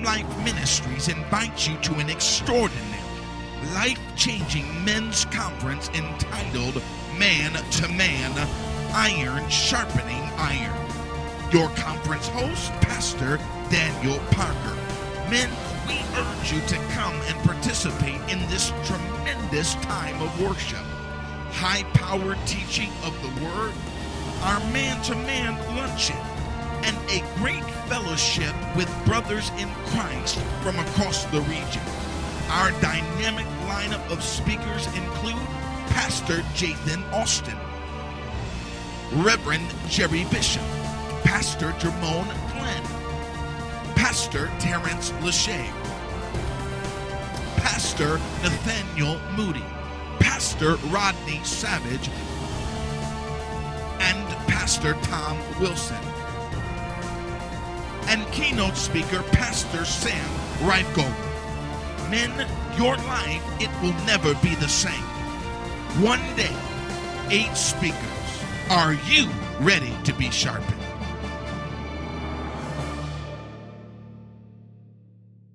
Life Ministries invites you to an extraordinary, life-changing men's conference entitled Man to Man, Iron Sharpening Iron. Your conference host, Pastor Daniel Parker. Men, we urge you to come and participate in this tremendous time of worship. High-powered teaching of the Word, our man-to-man luncheon, and a great fellowship with brothers in Christ from across the region. Our dynamic lineup of speakers include Pastor Jathan Austin, Reverend Jerry Bishop, Pastor Jermone Glenn, Pastor Terrence Lachey, Pastor Nathaniel Moody, Pastor Rodney Savage, and Pastor Tom Wilson. And keynote speaker, Pastor Sam Reifgold. Men, your life, it will never be the same. One day, 8 speakers. Are you ready to be sharpened?